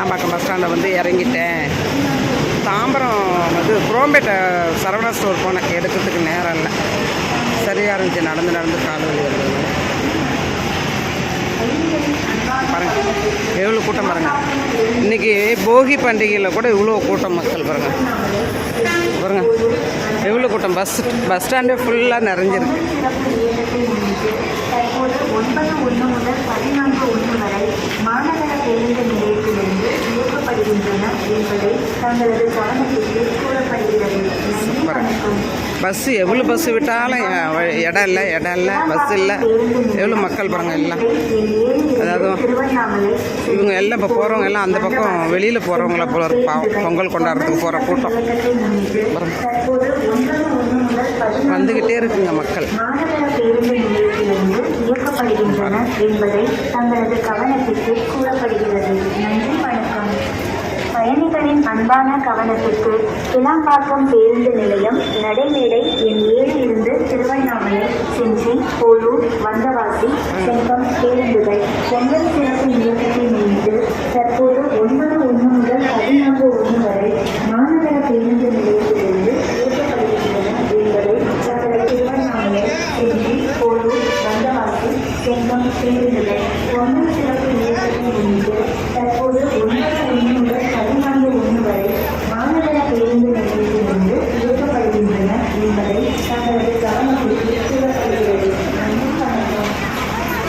Kilambakkam bus ஸ்டாண்டில் வந்து இறங்கிட்டேன். தாம்பரம் வந்து குரோம்பேட்டை சரவணா ஸ்டோர் போனேன், எடுக்கிறதுக்கு நேரம் இல்லை, சரியாக இருந்துச்சு. நடந்து நடந்து கால் வலி வருது. பாருங்கள் எவ்வளோ கூட்டம் பாருங்கள். இன்றைக்கி போகி பண்டிகையில் கூட இவ்வளோ கூட்டம் மக்கள் பாருங்கள். பாருங்கள் எவ்வளோ கூட்டம். பஸ் ஸ்டாண்டே ஃபுல்லாக நிறைஞ்சிருக்கு. தற்போது 9:01 முதல் 14:01 வரை மாநகர பேருந்து நிலையத்திலிருந்து இயக்கப்படுகின்றன என்பதை தங்களது கவனத்திற்கு கூறப்படுகிறது. பஸ்ஸு எவ்வளோ பஸ்ஸு விட்டாலும் இடம் இல்லை பஸ் இல்லை. எவ்வளோ மக்கள் பாருங்கள் எல்லாம். அதாவது இவங்க எல்லாம் இப்போ போகிறவங்க எல்லாம் அந்த பக்கம் வெளியில் போகிறவங்கள போல இருக்கு. பாவம் பொங்கல் கொண்டாடுறதுக்கு போகிற கூட்டம் வந்துக்கிட்டே இருக்குங்க மக்கள். மாநகர பேருந்து நிலையத்திலிருந்து இயக்கப்படுகின்றன என்பதை தங்களது கவனத்திற்கு கூறப்படுகிறது. நன்றி, வணக்கம். பயணிகளின் அன்பான கவனத்திற்கு கிளாம்பாக்கம் பேருந்து நிலையம், நடைமேடை எண் 7 இருந்து திருவண்ணாமலை, செஞ்சி, போலூர், வந்தவாசி, செங்கம் பேருந்துகள் பொங்கல் சிறப்பு இயக்கத்தை முன்னிட்டு தற்போது 9:01 முதல் 14:01 வரை மாநகர பேருந்து நிலையத்திலிருந்து இயக்கப்படுகின்றன என்பதை தங்களது திருவண்ணாமலை, செஞ்சி, போலூர், வந்தவாசி, செங்கம் பேருந்துகள் பொங்கல் சிறப்பு இயக்கத்தை முன்னிட்டு தற்போது 9:01 முதல் 14:01 வரை மாநகர பேருந்து நிலையத்திலிருந்து இயக்கப்படுகின்றன என்பதை தங்களது கவனத்திற்கு கூறப்படுகிறது. நன்றி, வணக்கம்.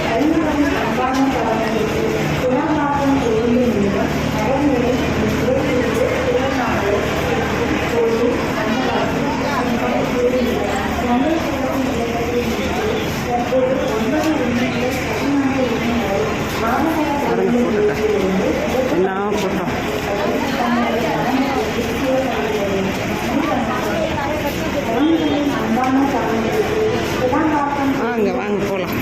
பயணிகளின் அன்பான கவனத்திற்கு கிளாம்பாக்கம் பேருந்து நிலையம், நடைமேடை இருந்து திருவண்ணாமலை, போலூர், வந்தவாசி, செங்கம் பேருந்துகள் பொங்கல் சிறப்பு இயக்கத்தை முன்னிட்டு தற்போது 9:01 முதல் 14:01 வரை மாநகர பேருந்து நிலையத்திலிருந்து எல்லாம் கூட்டம். வாங்க வாங்க போகலாம்.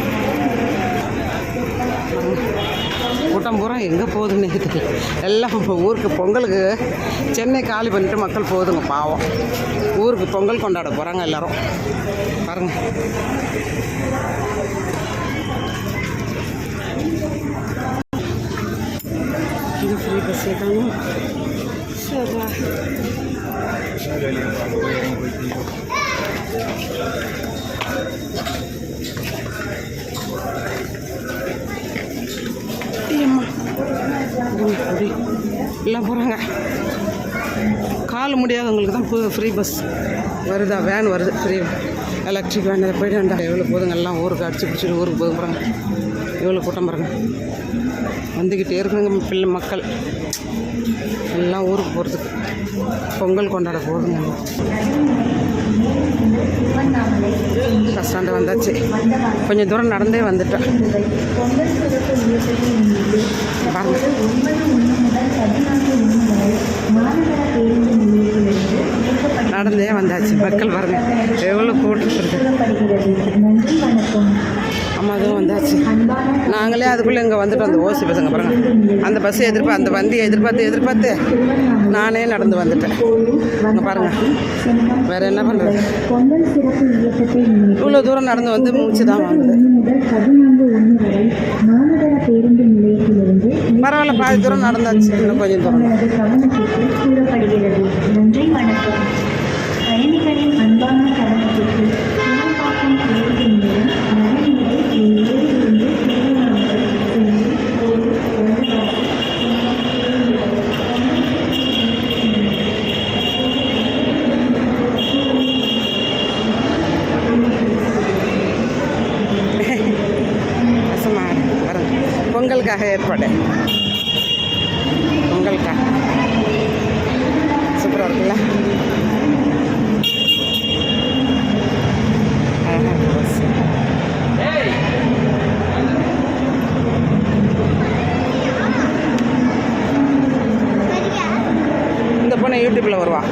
கூட்டம் பூரா எங்கே போகுதுன்னு தெரியல. எல்லாம் இப்போ ஊருக்கு பொங்கலுக்கு சென்னை காலி பண்ணிட்டு மக்கள் போகுதுங்க. பாவம் ஊருக்கு பொங்கல் கொண்டாட போகிறாங்க எல்லோரும். பாருங்கள் இது ஃப்ரீ பஸ் ஏற்றாங்க. எல்லாம் போகிறாங்க. கால் முடியாதவங்களுக்கு தான் ஃப்ரீ பஸ் வருதா, வேன் வருது, ஃப்ரீ எலக்ட்ரிக் வேன். அதை போய்ட்டு வேண்டாம். எவ்வளோ போதுங்க, எல்லாம் ஊருக்கு அடிச்சு பிடிச்சிட்டு ஊருக்கு போது போகிறாங்க. எவ்வளோ கூட்டம் பாருங்க. வந்துக்கிட்டே இருக்குங்க மக்கள் எல்லாம் ஊருக்கு போகிறதுக்கு, பொங்கல் கொண்டாட போகுதுங்க. பஸ் ஸ்டாண்டு வந்தாச்சு. கொஞ்சம் தூரம் நடந்தே வந்துட்டேன். நடந்தே வந்தாச்சு. மக்கள் பாருங்க எவ்வளோ கூட்டிட்டு. ஆமாம், அதுவும் வந்தாச்சு. நாங்களே அதுக்குள்ளே இங்கே வந்துட்டு அந்த ஓசி பசங்க பாருங்க, அந்த பஸ்ஸை அந்த வண்டியை எதிர்பார்த்து நானே நடந்து வந்துட்டேன். இங்கே பாருங்கள், வேறு என்ன பண்ணுறது. இவ்வளோ தூரம் நடந்து வந்து மூச்சு தான் வாங்குது. பரவாயில்ல, பாதி தூரம் நடந்தாச்சு. இன்னும் கொஞ்சம் தூரம். நன்றி, வணக்கம். பயணிகளின் அன்பான கவனத்திற்கு கிளாம்பாக்கம் பேருந்து நிலையம், நடைமேடை எண் 7 இருந்து திருவண்ணாமலை, செஞ்சி, போலூர், வந்தவாசி, பொங்கலுக்காக ஏற்பாடு. பொங்கலுக்காக சூப்பராக இருக்குல்ல. இந்த பொண்ணு யூடியூப்பில் வருவா.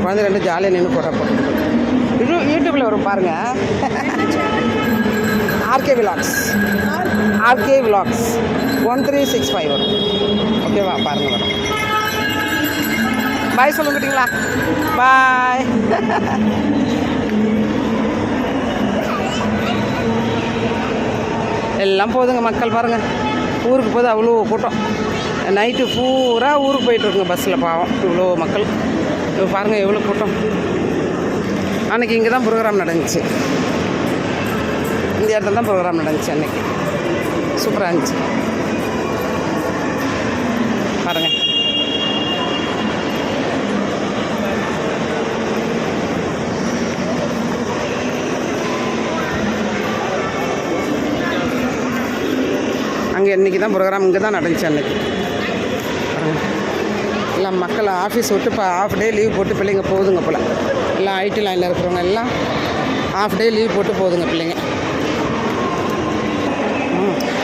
குழந்தை ரெண்டு ஜாலியாக நின்று போட்டோ போட்டு யூடியூப்பில் வரும் பாருங்கள். ஆர்கே விலாக்ஸ் 1365 வரும். ஓகேவா, பாருங்கள் வரும். பாய் சொல்லுங்கிட்டீங்களா? பாய். எல்லாம் போகுதுங்க மக்கள் பாருங்கள். ஊருக்கு போகுது அவ்வளோ கூட்டம். நைட்டு பூரா ஊருக்கு போயிட்டுருக்குங்க பஸ்ஸில். பாவம் இவ்வளோ மக்கள். இப்போ பாருங்கள் எவ்வளோ கூட்டம். அன்றைக்கி இங்கே தான் ப்ரோக்ராம் நடந்துச்சு. இந்த இடத்துல தான் ப்ரோக்ராம் நடந்துச்சு அன்றைக்கி. சூப்பராக இருந்துச்சு பாருங்கள். அங்கே இன்றைக்கி தான் ப்ரோக்ராம் இங்கே தான் நடந்துச்சு அன்றைக்கி. எல்லாம் மக்கள் ஆஃபீஸ் விட்டு இப்போ ஆஃப் டே லீவ் போட்டு பிள்ளைங்க போகுதுங்க போல். எல்லாம் ஐடி லைனில் இருக்கிறவங்க எல்லாம் ஆஃப் டே லீவ் போட்டு போகுதுங்க பிள்ளைங்க.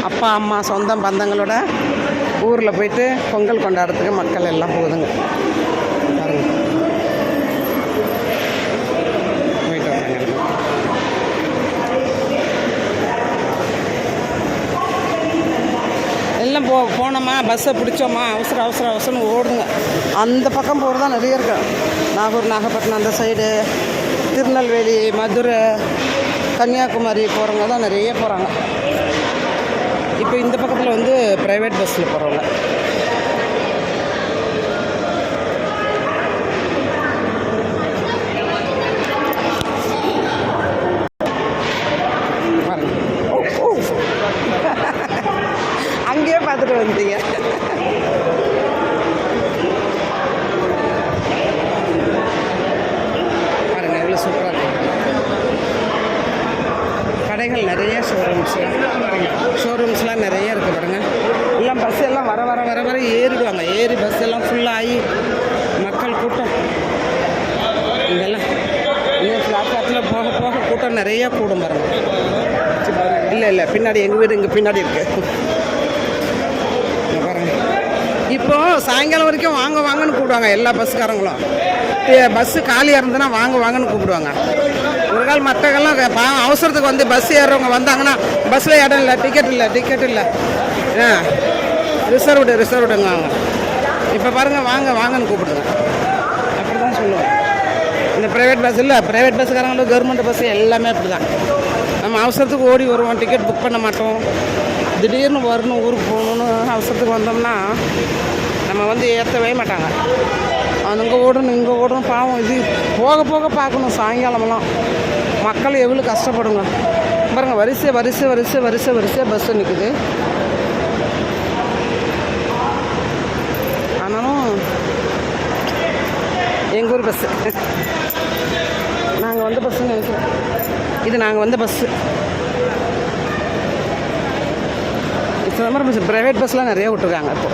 அப்பா அம்மா சொந்தம் பந்தங்களோட ஊரில் போயிட்டு பொங்கல் கொண்டாடுறதுக்கு மக்கள் எல்லாம் போகுதுங்க பாருங்க. போயிட்டு வராங்க. எல்லாம் போனோமா பஸ்ஸை பிடிச்சோமா அவசரம் ஓடுங்க. அந்த பக்கம் போகிறது தான் நிறைய இருக்கு. நாகப்பட்டினம் அந்த சைடு, திருநெல்வேலி, மதுரை, கன்னியாகுமரி போகிறவங்க தான் நிறைய போகிறாங்க. இப்போ இந்த பக்கத்தில் வந்து ப்ரைவேட் பஸ்ஸில் போகிறவங்க. அங்கேயே பார்த்துட்டு வந்துட்டீங்க. பாருங்கள் எவ்வளோ சூப்பராக இருக்கு. கடைகள் நிறைய, ஷோரூம்ஸ்லாம் நிறைய இருக்குது பாருங்கள். எல்லாம் பஸ் எல்லாம் வர ஏறிடுவாங்க. ஏறி பஸ் எல்லாம் ஃபுல்லாகி மக்கள் கூட்டம். இதெல்லாம் இன்னும் பிளாட்ஃபார்த்தில் போக கூட்டம் நிறையா கூடும் பாருங்கள். இல்லை பின்னாடி எங்கள் வீடு இங்கே பின்னாடி இருக்குது பாருங்கள். இப்போது சாயங்காலம் வரைக்கும் வாங்கன்னு கூப்பிடுவாங்க எல்லா பஸ்ஸுக்காரங்களும். பஸ்ஸு காலியாக இருந்ததுன்னா வாங்கன்னு கூப்பிடுவாங்க. ஒரு கால் மற்றவங்கெல்லாம் அவசரத்துக்கு வந்து பஸ் ஏறுறவங்க வந்தாங்கன்னா பஸ்ஸில் இடம் இல்லை, டிக்கெட் இல்லை ரிசர்வ்டுங்க வாங்க. இப்போ பாருங்கள் வாங்கன்னு கூப்பிடுங்க. அப்படி தான் சொல்லுவோம். இந்த ப்ரைவேட் பஸ் இல்லை, ப்ரைவேட் பஸ்ஸுக்காரங்களும் கவர்மெண்ட் பஸ்ஸு எல்லாமே அப்படி தான். நம்ம அவசரத்துக்கு ஓடி வருவோம், டிக்கெட் புக் பண்ண மாட்டோம். திடீர்னு வரணும், ஊருக்கு போகணுன்னு அவசரத்துக்கு வந்தோம்னா நம்ம வந்து ஏற்றவே மாட்டாங்க. அங்கே ஓடணும் இங்கே ஓடணும். பாவம் இது போக பார்க்கணும். சாயங்காலமெல்லாம் மக்கள் எவ்வளோ கஷ்டப்படுங்க பாருங்க. வரிசை பஸ்ஸு நிற்குது. ஆனாலும் எங்கள் ஊர் பஸ்ஸு நாங்கள் வந்த பஸ்ஸுன்னு நினைக்கிறேன். இது நாங்கள் வந்த பஸ்ஸு. சிதம்பரம் பஸ் ப்ரைவேட் பஸ்லாம் நிறைய விட்டுருக்காங்க. இப்போ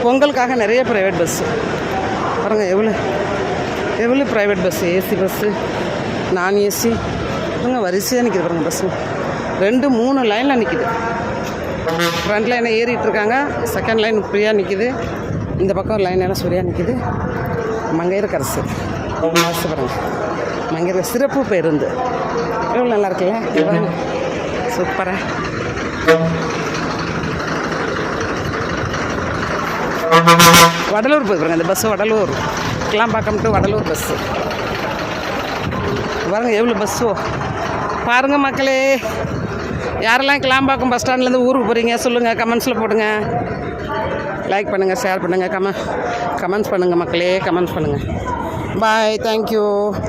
பொங்கலுக்காக நிறைய ப்ரைவேட் பஸ்ஸு பாருங்கள். எவ்வளோ ப்ரைவேட் பஸ்ஸு, ஏசி பஸ்ஸு, நான் ஏசி பாருங்க. வரிசையாக நிற்கிது பாருங்கள் பஸ்ஸு. 2-3 லைனில் நிற்கிது. ஃப்ரண்ட் லைனை ஏறிட்டு இருக்காங்க. செகண்ட் லைன் ஃப்ரீயாக நிற்கிது. இந்த பக்கம் லைன் எல்லாம் ஃப்ரீயாக நிற்கிது. மங்கையர்கரசு பஸ்ஸு பாருங்கள். மங்கையர் சிறப்பு பேருந்து எவ்வளோ நல்லா இருக்குல்ல. சூப்பராக. வடலூர் போய் பாருங்கள். இந்த bus Vadalur, Kilambakkam to Vadalur bus பாருங்கள். எவ்வளோ பஸ்ஸோ பாருங்கள் மக்களே. யாரெல்லாம் கிளாம்பாக்கம் பஸ் ஸ்டாண்ட்லேருந்து ஊருக்கு போகிறீங்க சொல்லுங்கள், கமெண்ட்ஸில் போடுங்க. லைக் பண்ணுங்கள், ஷேர் பண்ணுங்கள், கமெண்ட்ஸ் பண்ணுங்கள் மக்களே. கமெண்ட்ஸ் பண்ணுங்கள். பாய், தேங்க்யூ.